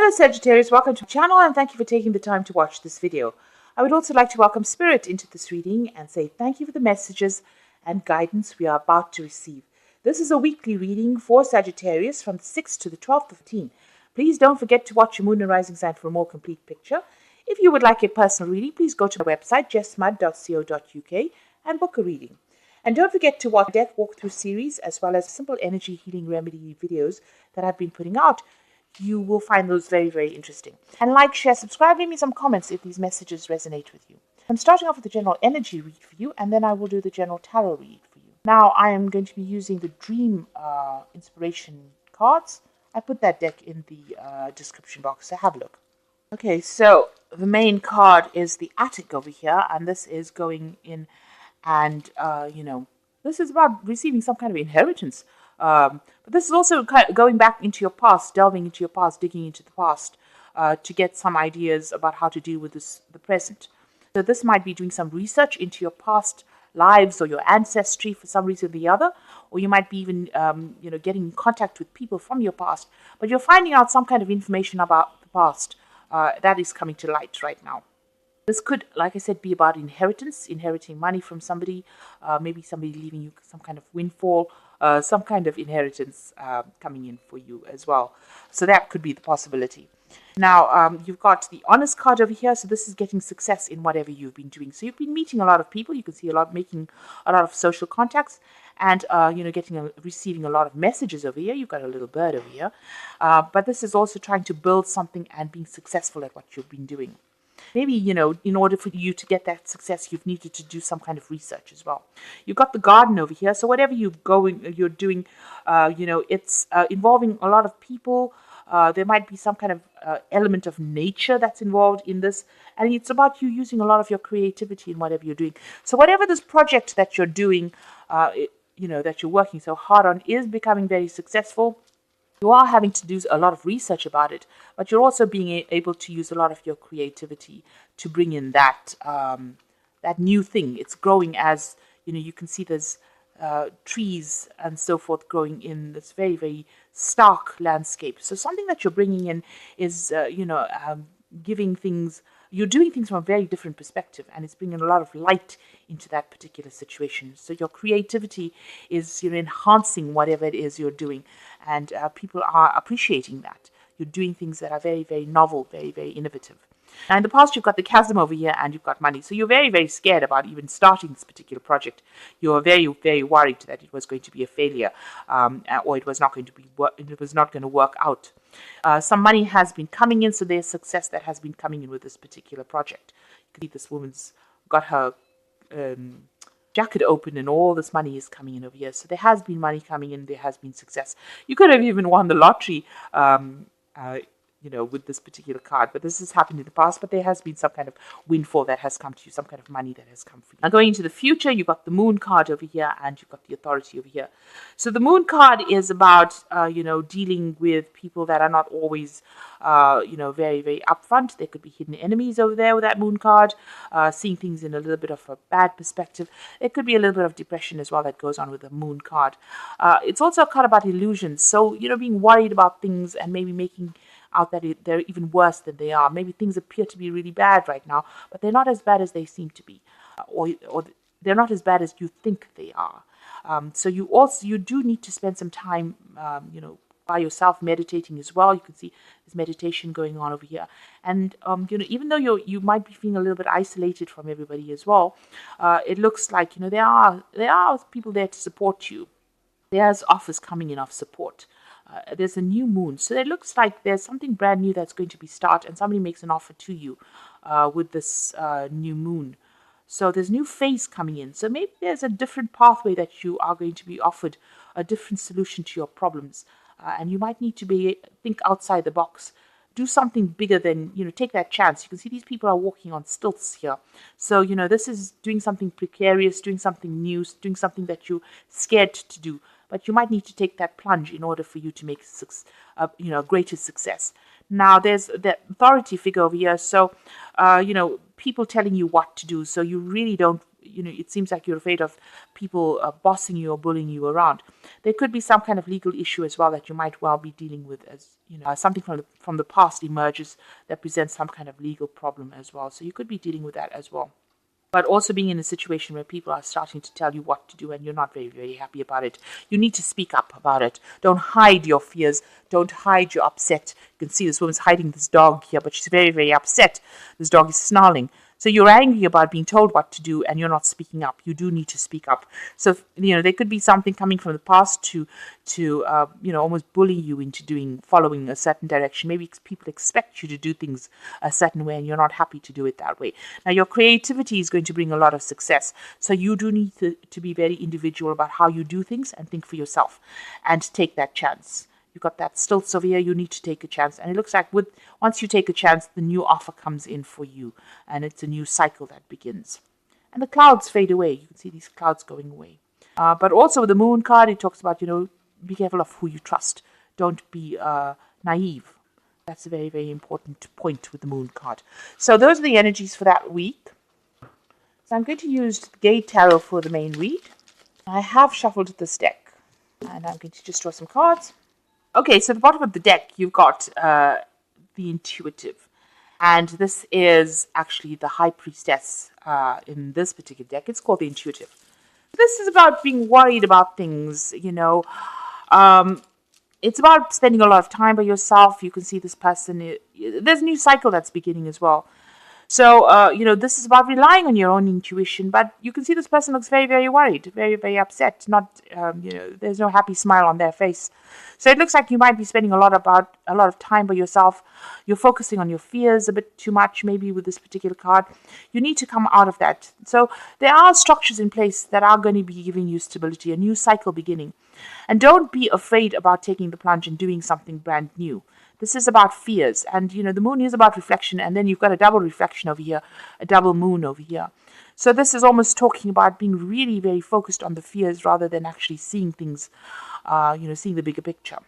Hello Sagittarius, welcome to my channel and thank you for taking the time to watch this video. I would also like to welcome Spirit into this reading and say thank you for the messages and guidance we are about to receive. This is a weekly reading for Sagittarius from the 6th to the 12th of June. Please don't forget to watch your moon and rising sign for a more complete picture. If you would like a personal reading, please go to my website jessmud.co.uk and book a reading. And don't forget to watch Death Walkthrough series as well as simple energy healing remedy videos that I've been putting out. You will find those very, very interesting. And like, share, subscribe, leave me some comments if these messages resonate with you. I'm starting off with the general energy read for you, and then I will do the general tarot read for you. Now, I am going to be using the Dream Inspiration cards. I put that deck in the description box, so have a look. Okay, so the main card is the Attic over here, and this is going in and, this is about receiving some kind of inheritance. But this is also kind of going back into your past, delving into your past, digging into the past to get some ideas about how to deal with the present. So this might be doing some research into your past lives or your ancestry for some reason or the other, or you might be even, getting in contact with people from your past, but you're finding out some kind of information about the past that is coming to light right now. This could, like I said, be about inheritance, inheriting money from somebody, maybe somebody leaving you some kind of windfall, some kind of inheritance coming in for you as well. So that could be the possibility. Now, you've got the Honest card over here. So this is getting success in whatever you've been doing. So you've been meeting a lot of people. You can see making a lot of social contacts and, receiving a lot of messages over here. You've got a little bird over here. But this is also trying to build something and being successful at what you've been doing. Maybe, in order for you to get that success, you've needed to do some kind of research as well. You've got the Garden over here. So whatever you're doing, it's involving a lot of people. There might be some kind of element of nature that's involved in this. And it's about you using a lot of your creativity in whatever you're doing. So whatever this project that you're doing, that you're working so hard on is becoming very successful. You are having to do a lot of research about it, but you're also being able to use a lot of your creativity to bring in that new thing. It's growing as, you can see there's trees and so forth growing in this very, very stark landscape. So something that you're bringing in is, giving things, you're doing things from a very different perspective, and it's bringing a lot of light into that particular situation. So your creativity is, enhancing whatever it is you're doing, and people are appreciating that. You're doing things that are very, very novel, very, very innovative. Now, in the past, you've got the Chasm over here and you've got money. So you're very, very scared about even starting this particular project. You're very, very worried that it was going to be a failure or it was not going to work out. Some money has been coming in, so there's success that has been coming in with this particular project. You can see this woman's got her jacket open and all this money is coming in over here. So there has been money coming in, there has been success. You could have even won the lottery with this particular card. But this has happened in the past, but there has been some kind of windfall that has come to you, some kind of money that has come for you. Now, going into the future, you've got the Moon card over here and you've got the Authority over here. So the Moon card is about, dealing with people that are not always, very, very upfront. There could be hidden enemies over there with that Moon card, seeing things in a little bit of a bad perspective. There could be a little bit of depression as well that goes on with the Moon card. It's also a card about illusions. So, being worried about things and maybe making out that they're even worse than they are. Maybe things appear to be really bad right now, but they're not as bad as they seem to be, or they're not as bad as you think they are. So you do need to spend some time, by yourself meditating as well. You can see there's meditation going on over here, and even though you might be feeling a little bit isolated from everybody as well, it looks like there are people there to support you. There's offers coming in of support. There's a new moon. So it looks like there's something brand new that's going to be start, and somebody makes an offer to you with this new moon. So there's new phase coming in. So maybe there's a different pathway that you are going to be offered, a different solution to your problems. And you might need to think outside the box. Do something bigger than, take that chance. You can see these people are walking on stilts here. So, this is doing something precarious, doing something new, doing something that you're scared to do. But you might need to take that plunge in order for you to make greater success. Now, there's the Authority figure over here. So, people telling you what to do. So you really don't it seems like you're afraid of people bossing you or bullying you around. There could be some kind of legal issue as well that you might well be dealing with, as something from the past emerges that presents some kind of legal problem as well. So you could be dealing with that as well. But also being in a situation where people are starting to tell you what to do and you're not very, very happy about it. You need to speak up about it. Don't hide your fears. Don't hide your upset. You can see this woman's hiding this dog here, but she's very, very upset. This dog is snarling. So you're angry about being told what to do and you're not speaking up. You do need to speak up. So, there could be something coming from the past to almost bully you into following a certain direction. Maybe people expect you to do things a certain way and you're not happy to do it that way. Now, your creativity is going to bring a lot of success. So you do need to be very individual about how you do things and think for yourself and take that chance. You've got that stilts over here, you need to take a chance. And it looks like once you take a chance, the new offer comes in for you. And it's a new cycle that begins. And the clouds fade away. You can see these clouds going away. But also with the moon card, it talks about, be careful of who you trust. Don't be naive. That's a very, very important point with the moon card. So those are the energies for that week. So I'm going to use the Gay Tarot for the main read. I have shuffled this deck. And I'm going to just draw some cards. Okay, so at the bottom of the deck, you've got the Intuitive. And this is actually the High Priestess in this particular deck. It's called the Intuitive. This is about being worried about things, It's about spending a lot of time by yourself. You can see this person. There's a new cycle that's beginning as well. So, this is about relying on your own intuition, but you can see this person looks very, very worried, very, very upset. There's no happy smile on their face. So it looks like you might be spending a lot of time by yourself. You're focusing on your fears a bit too much, maybe with this particular card. You need to come out of that. So there are structures in place that are going to be giving you stability, a new cycle beginning. And don't be afraid about taking the plunge and doing something brand new. This is about fears, and the moon is about reflection, and then you've got a double reflection over here, a double moon over here. So this is almost talking about being really very focused on the fears rather than actually seeing things, seeing the bigger picture.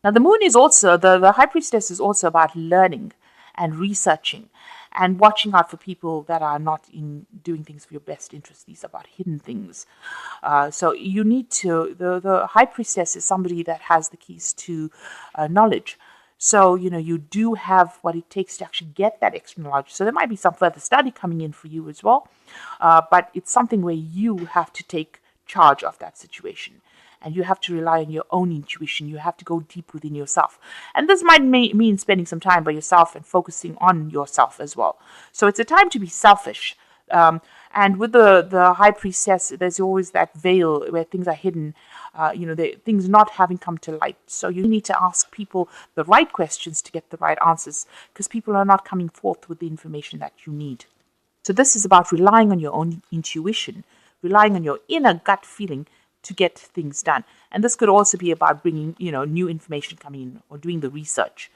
Now the moon is also, the High Priestess is also about learning and researching and watching out for people that are not in doing things for your best interest. These are about hidden things. So you need to, the High Priestess is somebody that has the keys to knowledge. So, you do have what it takes to actually get that extra knowledge. So there might be some further study coming in for you as well. But it's something where you have to take charge of that situation. And you have to rely on your own intuition. You have to go deep within yourself. And this might mean spending some time by yourself and focusing on yourself as well. So it's a time to be selfish. And with the High Priestess, there's always that veil where things are hidden. Things not having come to light. So you need to ask people the right questions to get the right answers, because people are not coming forth with the information that you need. So this is about relying on your own intuition, relying on your inner gut feeling to get things done. And this could also be about bringing, new information coming in or doing the research.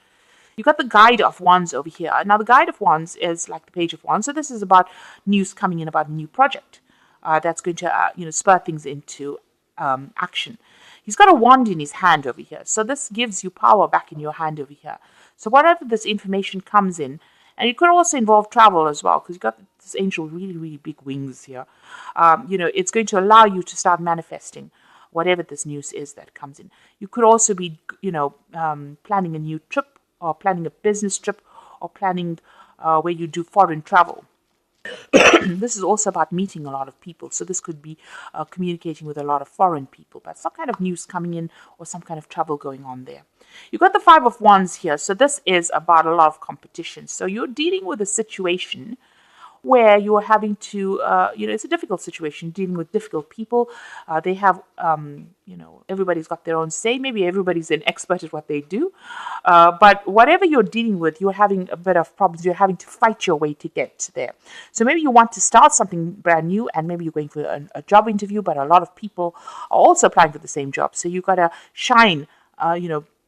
You've got the Guide of Wands over here. Now, the Guide of Wands is like the Page of Wands. So this is about news coming in about a new project that's going to, spur things into action. He's got a wand in his hand over here. So this gives you power back in your hand over here. So whatever this information comes in, and it could also involve travel as well, because you've got this angel really, really big wings here. It's going to allow you to start manifesting whatever this news is that comes in. You could also be, planning a new trip, or planning a business trip, or planning where you do foreign travel. This is also about meeting a lot of people. So this could be communicating with a lot of foreign people, but some kind of news coming in or some kind of travel going on there. You've got the Five of Wands here. So this is about a lot of competition. So you're dealing with a situation where you're having to, it's a difficult situation, dealing with difficult people. They have, everybody's got their own say. Maybe everybody's an expert at what they do. But whatever you're dealing with, you're having a bit of problems. You're having to fight your way to get there. So maybe you want to start something brand new, and maybe you're going for a job interview, but a lot of people are also applying for the same job. So you've got to shine,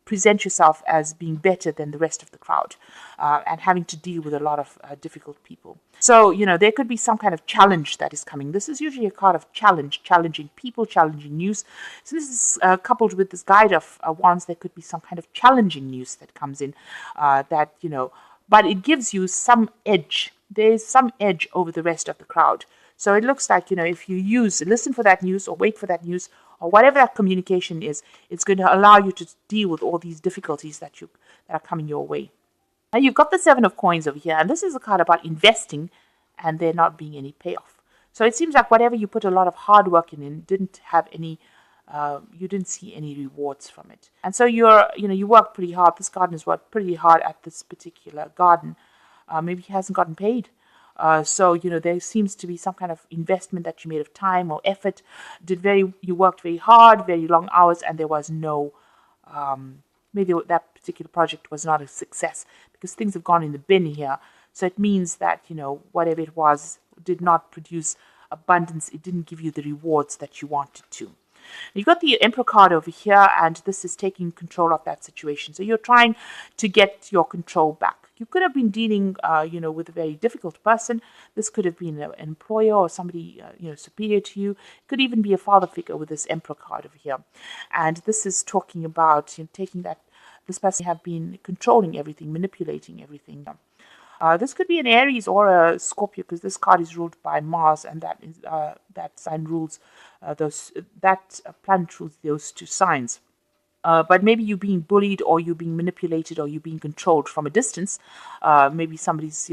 present yourself as being better than the rest of the crowd, and having to deal with a lot of difficult people. So, there could be some kind of challenge that is coming. This is usually a card of challenge, challenging people, challenging news. So this is coupled with this Guide of Wands. There could be some kind of challenging news that comes in but it gives you some edge. There's some edge over the rest of the crowd. So it looks like, if you listen for that news or wait for that news or whatever that communication is, it's going to allow you to deal with all these difficulties that are coming your way. Now you've got the Seven of Coins over here, and this is a card about investing and there not being any payoff. So it seems like whatever you put a lot of hard work in didn't have any, you didn't see any rewards from it. And so you worked pretty hard. This gardener's worked pretty hard at this particular garden. Maybe he hasn't gotten paid. So there seems to be some kind of investment that you made of time or effort. You worked very hard, very long hours, and there was no, maybe that particular project was not a success because things have gone in the bin here. So it means that, whatever it was did not produce abundance. It didn't give you the rewards that you wanted to. You've got the Emperor card over here, and this is taking control of that situation. So you're trying to get your control back. You could have been dealing, with a very difficult person. This could have been an employer or somebody, superior to you. It could even be a father figure with this Emperor card over here. And this is talking about taking that this person have been controlling everything, manipulating everything. This could be an Aries or a Scorpio because this card is ruled by Mars, and that sign rules that planet rules those two signs. But maybe you're being bullied, or you're being manipulated, or you're being controlled from a distance. Maybe somebody's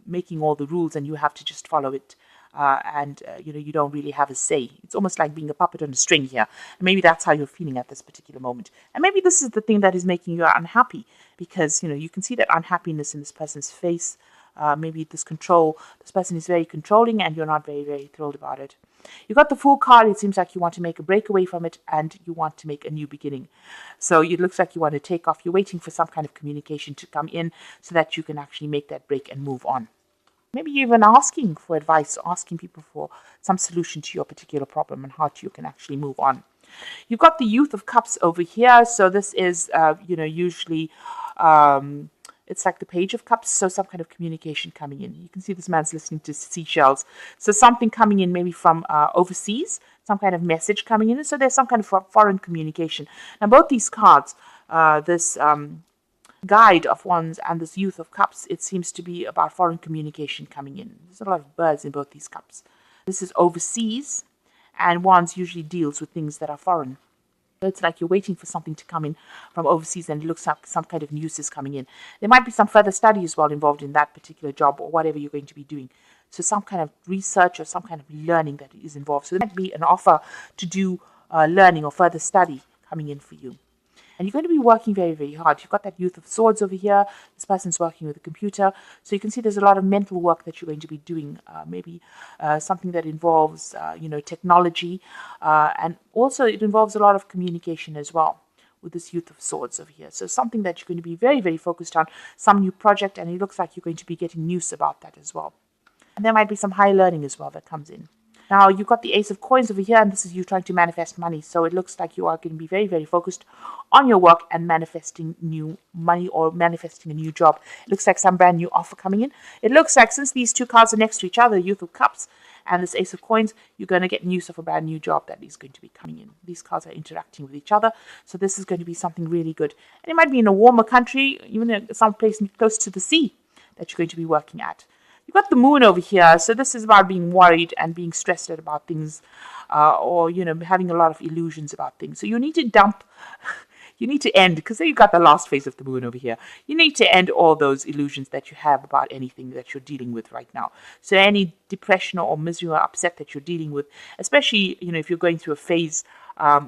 making all the rules, and you have to just follow it. And you don't really have a say. It's almost like being a puppet on a string here. And maybe that's how you're feeling at this particular moment. And maybe this is the thing that is making you unhappy, because you can see that unhappiness in this person's face. Maybe this person is very controlling, and you're not very, very thrilled about it. You got the Fool card. It seems like you want to make a breakaway from it, and you want to make a new beginning. So it looks like you want to take off. You're waiting for some kind of communication to come in so that you can actually make that break and move on. Maybe you're even asking for advice, asking people for some solution to your particular problem and how you can actually move on. You've got the Youth of Cups over here. So this is, usually it's like the Page of Cups. So some kind of communication coming in. You can see this man's listening to seashells. So something coming in maybe from overseas, some kind of message coming in. So there's some kind of foreign communication. Now both these cards, this Guide of Wands and this Youth of Cups, it seems to be about foreign communication coming in. There's a lot of birds in both these cups. This is overseas, and Wands usually deals with things that are foreign. So it's like you're waiting for something to come in from overseas, and it looks like some kind of news is coming in. There might be some further study as well involved in that particular job or whatever you're going to be doing. So some kind of research or some kind of learning that is involved. So there might be an offer to do learning or further study coming in for you. And you're going to be working very, very hard. You've got that Youth of Swords over here. This person's working with a computer. So you can see there's a lot of mental work that you're going to be doing. Maybe something that involves, technology. And also it involves a lot of communication as well with this Youth of Swords over here. So something that you're going to be very, very focused on. Some new project. And it looks like you're going to be getting news about that as well. And there might be some high learning as well that comes in. Now, you've got the Ace of Coins over here, and this is you trying to manifest money. So it looks like you are going to be very, very focused on your work and manifesting new money or manifesting a new job. It looks like some brand new offer coming in. It looks like since these two cards are next to each other, Youth of Cups and this Ace of Coins, you're going to get news of a brand new job that is going to be coming in. These cards are interacting with each other. So this is going to be something really good. And it might be in a warmer country, even some place close to the sea that you're going to be working at. You've got the Moon over here, so this is about being worried and being stressed out about things, or having a lot of illusions about things. So you need to end, because you've got the last phase of the Moon over here. You need to end all those illusions that you have about anything that you're dealing with right now. So any depression or misery or upset that you're dealing with, especially if you're going through a phase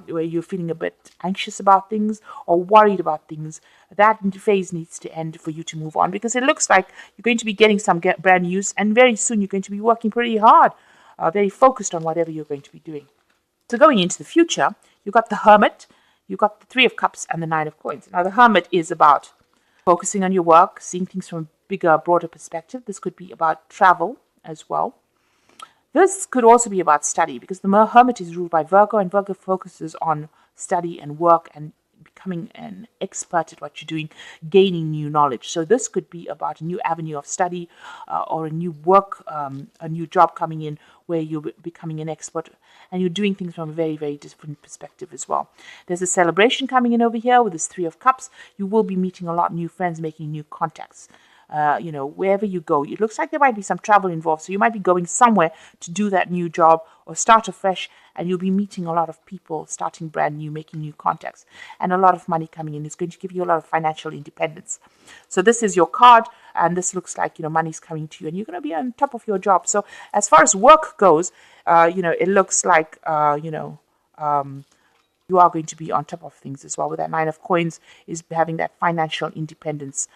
where you're feeling a bit anxious about things or worried about things, that phase needs to end for you to move on, because it looks like you're going to be getting some brand news, and very soon you're going to be working pretty hard, very focused on whatever you're going to be doing. So going into the future, you've got the Hermit, you've got the Three of Cups and the Nine of Coins. Now the Hermit is about focusing on your work, seeing things from a bigger, broader perspective. This could be about travel as well. This could also be about study, because the Hermit is ruled by Virgo, and Virgo focuses on study and work and becoming an expert at what you're doing, gaining new knowledge. So this could be about a new avenue of study or a new work, a new job coming in where you're becoming an expert and you're doing things from a very, very different perspective as well. There's a celebration coming in over here with this Three of Cups. You will be meeting a lot of new friends, making new contacts. wherever you go. It looks like there might be some travel involved. So you might be going somewhere to do that new job or start afresh, and you'll be meeting a lot of people, starting brand new, making new contacts, and a lot of money coming in. It's going to give you a lot of financial independence. So this is your card, and this looks like, money's coming to you, and you're going to be on top of your job. So as far as work goes, it looks like, you are going to be on top of things as well. With that Nine of Coins is having that financial independence,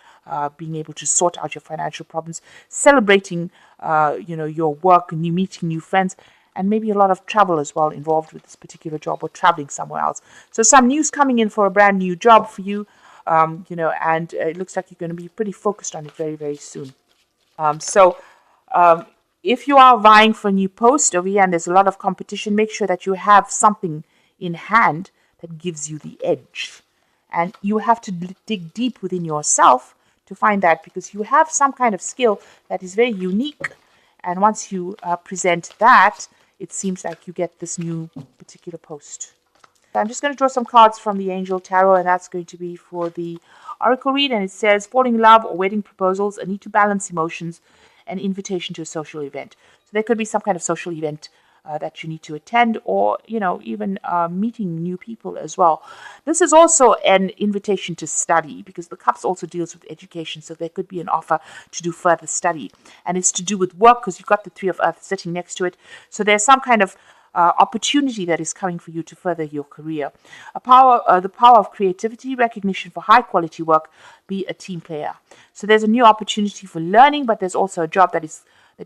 being able to sort out your financial problems, celebrating, your work, and you meeting new friends, and maybe a lot of travel as well involved with this particular job, or traveling somewhere else. So some news coming in for a brand new job for you, and it looks like you're going to be pretty focused on it very, very soon. If you are vying for a new post over here and there's a lot of competition, make sure that you have something in hand that gives you the edge. And you have to dig deep within yourself to find that, because you have some kind of skill that is very unique. And once you present that, it seems like you get this new particular post. I'm just going to draw some cards from the Angel Tarot, and that's going to be for the Oracle read. And it says, falling in love or wedding proposals, a need to balance emotions, an invitation to a social event. So there could be some kind of social event that you need to attend, or even meeting new people as well. This is also an invitation to study, because the Cups also deals with education, so there could be an offer to do further study, and it's to do with work, because you've got the Three of Earth sitting next to it. So there's some kind of opportunity that is coming for you to further your career. The power of creativity, recognition for high quality work, be a team player. So there's a new opportunity for learning, but there's also a job that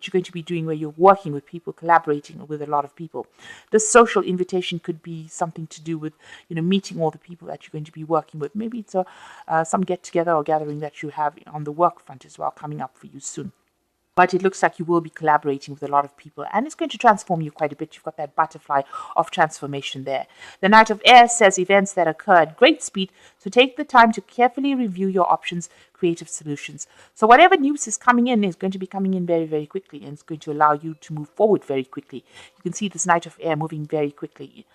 you're going to be doing where you're working with people, collaborating with a lot of people. This social invitation could be something to do with, meeting all the people that you're going to be working with. Maybe it's some get-together or gathering that you have on the work front as well, coming up for you soon. But it looks like you will be collaborating with a lot of people, and it's going to transform you quite a bit. You've got that butterfly of transformation there. The Knight of Air says events that occur at great speed, so take the time to carefully review your options, creative solutions. So whatever news is coming in is going to be coming in very, very quickly, and it's going to allow you to move forward very quickly. You can see this Knight of Air moving very quickly,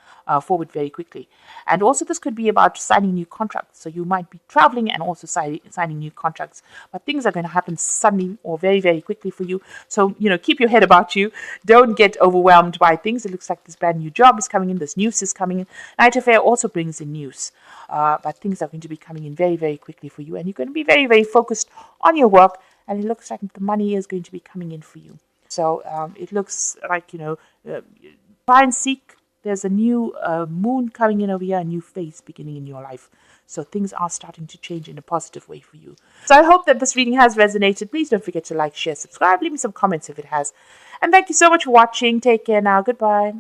forward very quickly. And also this could be about signing new contracts. So you might be traveling and also signing new contracts, but things are going to happen suddenly or very, very quickly for you. So, keep your head about you. Don't get overwhelmed by things. It looks like this brand new job is coming in. This news is coming in. Knight of Air also brings in news. But things are going to be coming in very, very quickly for you. And you're going to be very, very focused on your work. And it looks like the money is going to be coming in for you. So it looks like, try and seek. There's a new moon coming in over here, a new phase beginning in your life. So things are starting to change in a positive way for you. So I hope that this reading has resonated. Please don't forget to like, share, subscribe. Leave me some comments if it has. And thank you so much for watching. Take care now. Goodbye.